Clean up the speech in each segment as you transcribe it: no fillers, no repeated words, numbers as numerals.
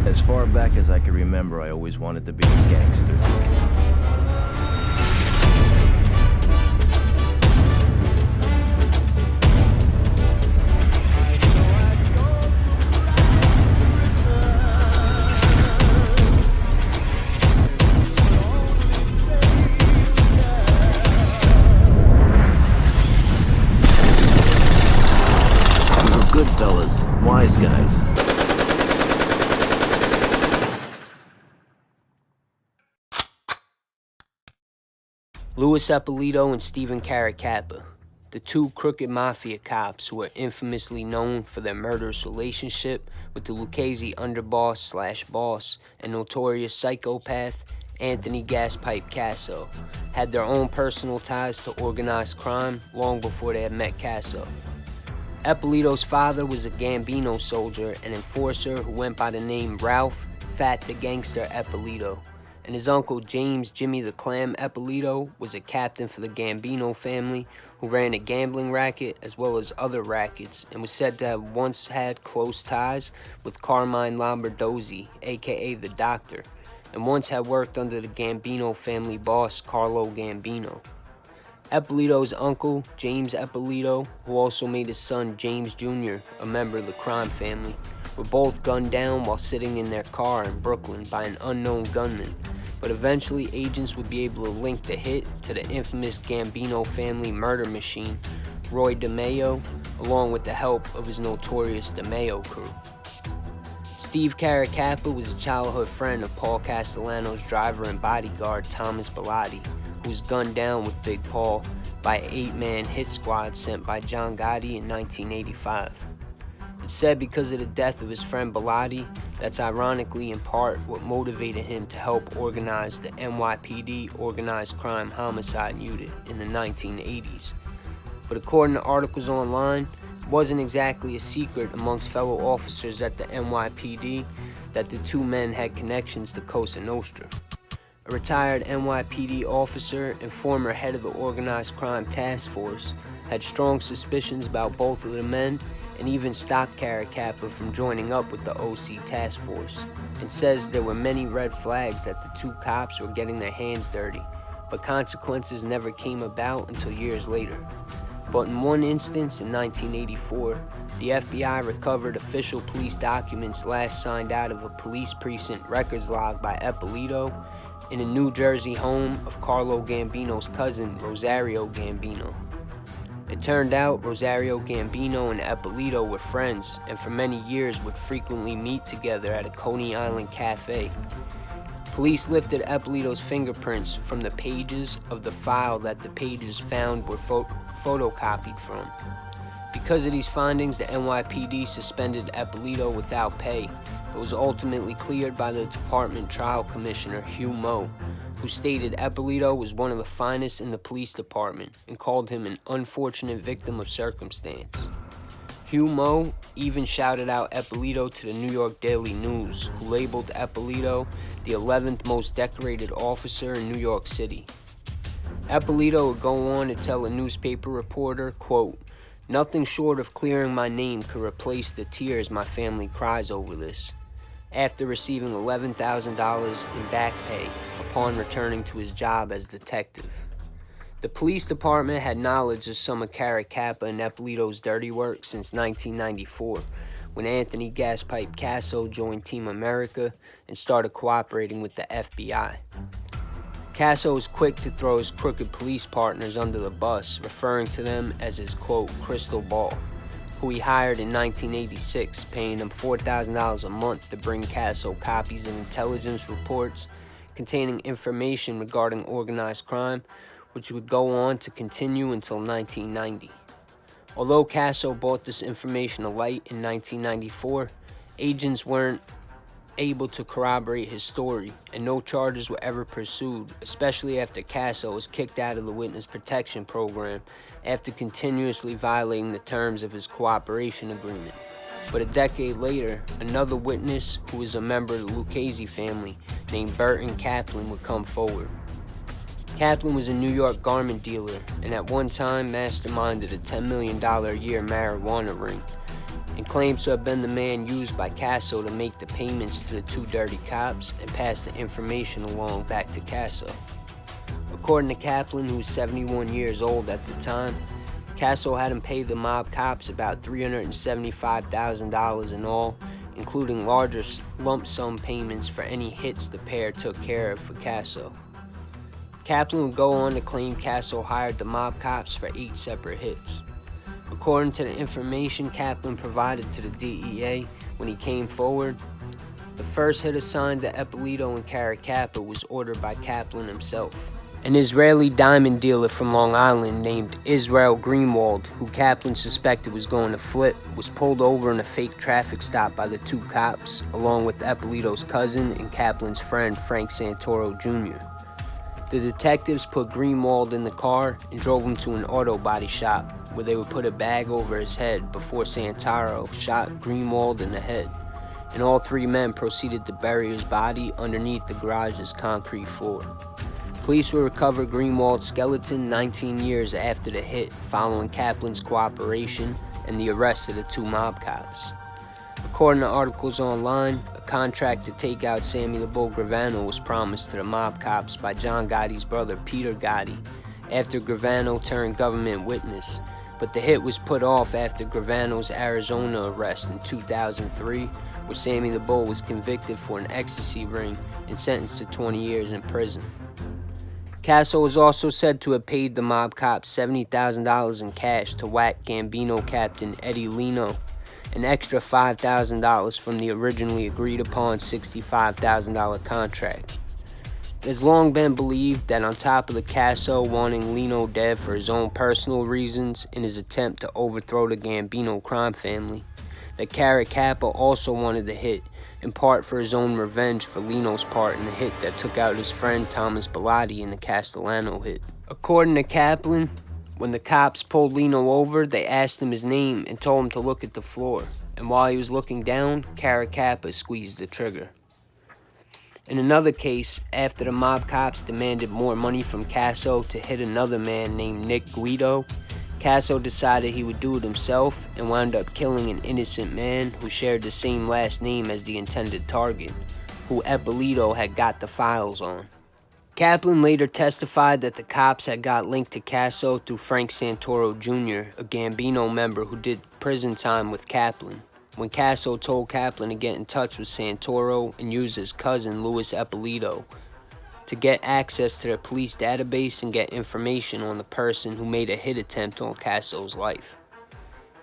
As far back as I can remember, I always wanted to be a gangster. Good fellas, wise guys. Louis Eppolito and Stephen Caracappa, the two crooked mafia cops who are infamously known for their murderous relationship with the Lucchese underboss/boss and notorious psychopath Anthony Gaspipe Casso, had their own personal ties to organized crime long before they had met Casso. Eppolito's father was a Gambino soldier and enforcer who went by the name Ralph "Fat the Gangster" Eppolito, and his uncle James "Jimmy the Clam" Eppolito was a captain for the Gambino family who ran a gambling racket as well as other rackets and was said to have once had close ties with Carmine Lombardozzi, aka the Doctor, and once had worked under the Gambino family boss Carlo Gambino. Eppolito's uncle, James Eppolito, who also made his son James Jr. a member of the crime family, were both gunned down while sitting in their car in Brooklyn by an unknown gunman, but eventually agents would be able to link the hit to the infamous Gambino family murder machine, Roy DeMeo, along with the help of his notorious DeMeo crew. Steve Caracappa was a childhood friend of Paul Castellano's driver and bodyguard Thomas Bellotti, who was gunned down with Big Paul by an 8-man hit squad sent by John Gotti in 1985. It's said because of the death of his friend Bellotti, that's ironically in part what motivated him to help organize the NYPD Organized Crime Homicide Unit in the 1980s. But according to articles online, it wasn't exactly a secret amongst fellow officers at the NYPD that the two men had connections to Cosa Nostra. A retired NYPD officer and former head of the Organized Crime Task Force had strong suspicions about both of the men and even stopped Caracappa from joining up with the OC Task Force, and says there were many red flags that the two cops were getting their hands dirty, but consequences never came about until years later. But in one instance in 1984, the FBI recovered official police documents last signed out of a police precinct records log by Eppolito in a New Jersey home of Carlo Gambino's cousin, Rosario Gambino. It turned out Rosario Gambino and Eppolito were friends and for many years would frequently meet together at a Coney Island cafe. Police lifted Eppolito's fingerprints from the pages of the file that the pages found were photocopied from. Because of these findings, the NYPD suspended Eppolito without pay, but was ultimately cleared by the department trial commissioner, Hugh Moe, who stated Eppolito was one of the finest in the police department and called him an unfortunate victim of circumstance. Hugh Moe even shouted out Eppolito to the New York Daily News, who labeled Eppolito the 11th most decorated officer in New York City. Eppolito would go on to tell a newspaper reporter, quote, "Nothing short of clearing my name could replace the tears my family cries over this," after receiving $11,000 in back pay upon returning to his job as detective. The police department had knowledge of some of Caracappa and Eppolito's dirty work since 1994, when Anthony Gaspipe Casso joined Team America and started cooperating with the FBI. Casso was quick to throw his crooked police partners under the bus, referring to them as his, quote, crystal ball, who he hired in 1986, paying them $4,000 a month to bring Casso copies of intelligence reports containing information regarding organized crime, which would go on to continue until 1990. Although Casso brought this information to light in 1994, agents weren't able to corroborate his story, and no charges were ever pursued, especially after Casso was kicked out of the Witness Protection Program after continuously violating the terms of his cooperation agreement. But a decade later, another witness who was a member of the Lucchese family named Burton Kaplan would come forward. Kaplan was a New York garment dealer and at one time masterminded a $10 million a year marijuana ring. and claims to have been the man used by Casso to make the payments to the two dirty cops and pass the information along back to Casso. According to Kaplan, who was 71 years old at the time, Casso had him pay the mob cops about $375,000 in all, including larger lump sum payments for any hits the pair took care of for Casso. Kaplan would go on to claim Casso hired the mob cops for 8 separate hits. According to the information Kaplan provided to the DEA when he came forward, the first hit assigned to Eppolito and Caracappa was ordered by Kaplan himself. An Israeli diamond dealer from Long Island named Israel Greenwald, who Kaplan suspected was going to flip, was pulled over in a fake traffic stop by the two cops, along with Eppolito's cousin and Kaplan's friend Frank Santoro Jr. The detectives put Greenwald in the car and drove him to an auto body shop, where they would put a bag over his head before Santoro shot Greenwald in the head, and all 3 men proceeded to bury his body underneath the garage's concrete floor. Police would recover Greenwald's skeleton 19 years after the hit, following Kaplan's cooperation and the arrest of the 2 mob cops. According to articles online, a contract to take out Sammy the Bull Gravano was promised to the mob cops by John Gotti's brother Peter Gotti after Gravano turned government witness, but the hit was put off after Gravano's Arizona arrest in 2003, where Sammy the Bull was convicted for an ecstasy ring and sentenced to 20 years in prison. Casso was also said to have paid the mob cops $70,000 in cash to whack Gambino captain Eddie Lino, an extra $5,000 from the originally agreed upon $65,000 contract. It has long been believed that on top of the Casso wanting Lino dead for his own personal reasons in his attempt to overthrow the Gambino crime family, that Caracappa also wanted the hit, in part for his own revenge for Lino's part in the hit that took out his friend Thomas Bellotti in the Castellano hit. According to Kaplan, when the cops pulled Lino over, they asked him his name and told him to look at the floor, and while he was looking down, Caracappa squeezed the trigger. In another case, after the mob cops demanded more money from Casso to hit another man named Nick Guido, Casso decided he would do it himself and wound up killing an innocent man who shared the same last name as the intended target, who Eppolito had got the files on. Kaplan later testified that the cops had got linked to Casso through Frank Santoro Jr., a Gambino member who did prison time with Kaplan, when Casso told Kaplan to get in touch with Santoro and use his cousin Louis Eppolito to get access to their police database and get information on the person who made a hit attempt on Casso's life.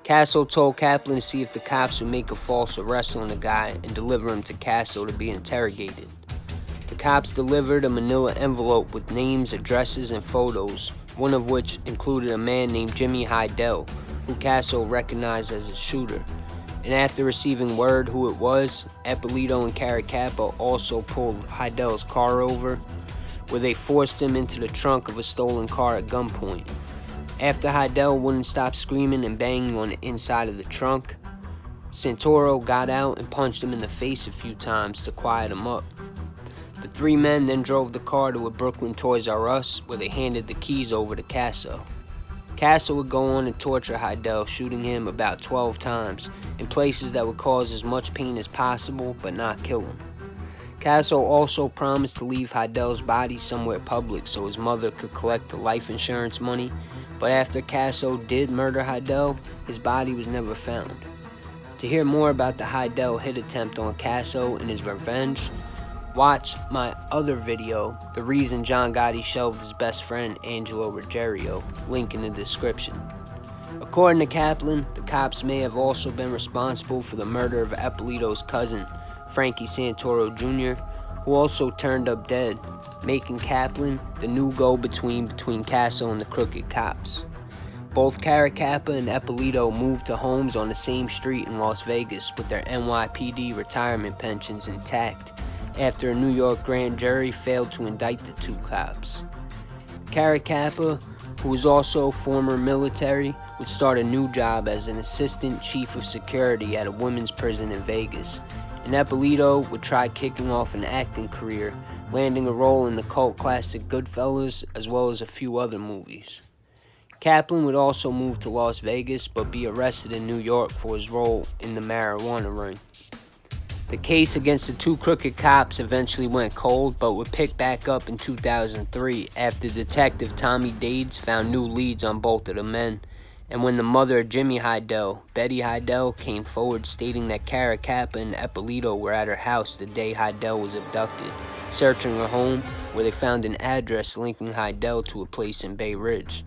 Casso told Kaplan to see if the cops would make a false arrest on the guy and deliver him to Casso to be interrogated. The cops delivered a manila envelope with names, addresses, and photos, one of which included a man named Jimmy Hydra, who Casso recognized as a shooter. And after receiving word who it was, Eppolito and Caracappa also pulled Hydel's car over, where they forced him into the trunk of a stolen car at gunpoint. After Hydel wouldn't stop screaming and banging on the inside of the trunk, Santoro got out and punched him in the face a few times to quiet him up. The 3 men then drove the car to a Brooklyn Toys R Us, where they handed the keys over to Casso. Casso would go on and torture Hydel, shooting him about 12 times in places that would cause as much pain as possible but not kill him. Casso also promised to leave Hydel's body somewhere public so his mother could collect the life insurance money, but after Casso did murder Hydel, his body was never found. To hear more about the Hydel hit attempt on Casso and his revenge, watch my other video, The Reason John Gotti Shelved His Best Friend Angelo Ruggiero, link in the description. According to Kaplan, the cops may have also been responsible for the murder of Eppolito's cousin, Frankie Santoro Jr., who also turned up dead, making Kaplan the new go-between between Casso and the crooked cops. Both Caracappa and Eppolito moved to homes on the same street in Las Vegas with their NYPD retirement pensions intact after a New York grand jury failed to indict the 2 cops. Caracappa, who was also former military, would start a new job as an assistant chief of security at a women's prison in Vegas, and Eppolito would try kicking off an acting career, landing a role in the cult classic Goodfellas as well as a few other movies. Kaplan would also move to Las Vegas but be arrested in New York for his role in the marijuana ring. The case against the two crooked cops eventually went cold, but would pick back up in 2003 after Detective Tommy Dades found new leads on both of the men, and when the mother of Jimmy Hydra, Betty Hydra, came forward stating that Caracappa and Eppolito were at her house the day Hydra was abducted, searching her home, where they found an address linking Hydra to a place in Bay Ridge.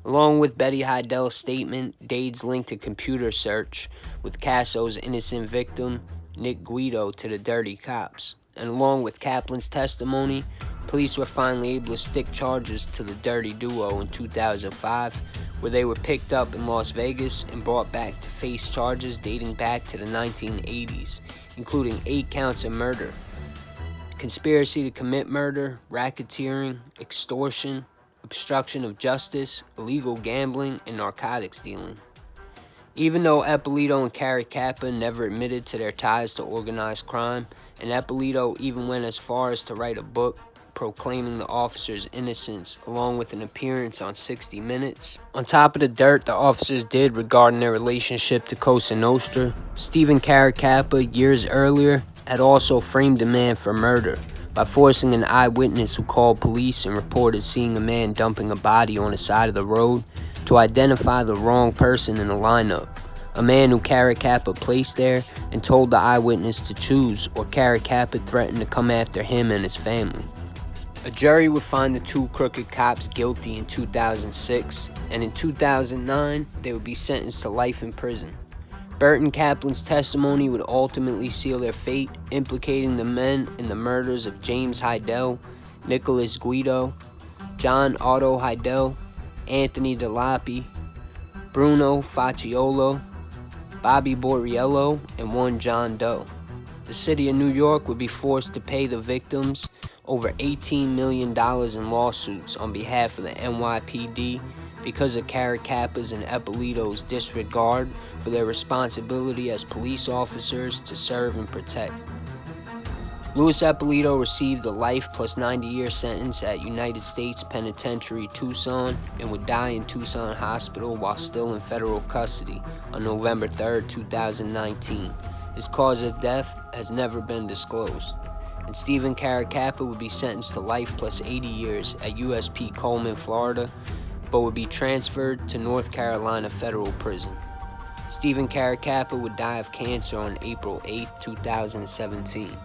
Along with Betty Hydra's statement, Dades linked a computer search with Casso's innocent victim, Nick Guido, to the dirty cops. And along with Kaplan's testimony, police were finally able to stick charges to the dirty duo in 2005, where they were picked up in Las Vegas and brought back to face charges dating back to the 1980s, including 8 counts of murder, conspiracy to commit murder, racketeering, extortion, obstruction of justice, illegal gambling, and narcotics dealing. Even though Eppolito and Caracappa never admitted to their ties to organized crime, and Eppolito even went as far as to write a book proclaiming the officer's innocence, along with an appearance on 60 Minutes. On top of the dirt the officers did regarding their relationship to Cosa Nostra, Stephen Caracappa, years earlier, had also framed a man for murder by forcing an eyewitness who called police and reported seeing a man dumping a body on the side of the road to identify the wrong person in the lineup, a man who Caracappa placed there and told the eyewitness to choose, or Caracappa threatened to come after him and his family. A jury would find the two crooked cops guilty in 2006, and in 2009, they would be sentenced to life in prison. Burton Kaplan's testimony would ultimately seal their fate, implicating the men in the murders of James Hydra, Nicholas Guido, John Otto Hydra, Anthony DeLapi, Bruno Facciolo, Bobby Borriello, and one John Doe. The city of New York would be forced to pay the victims over $18 million in lawsuits on behalf of the NYPD because of Caracappa's and Eppolito's disregard for their responsibility as police officers to serve and protect. Louis Eppolito received a life plus 90-year sentence at United States Penitentiary Tucson and would die in Tucson Hospital while still in federal custody on November 3, 2019. His cause of death has never been disclosed. And Stephen Caracappa would be sentenced to life plus 80 years at USP Coleman, Florida, but would be transferred to North Carolina Federal Prison. Stephen Caracappa would die of cancer on April 8, 2017.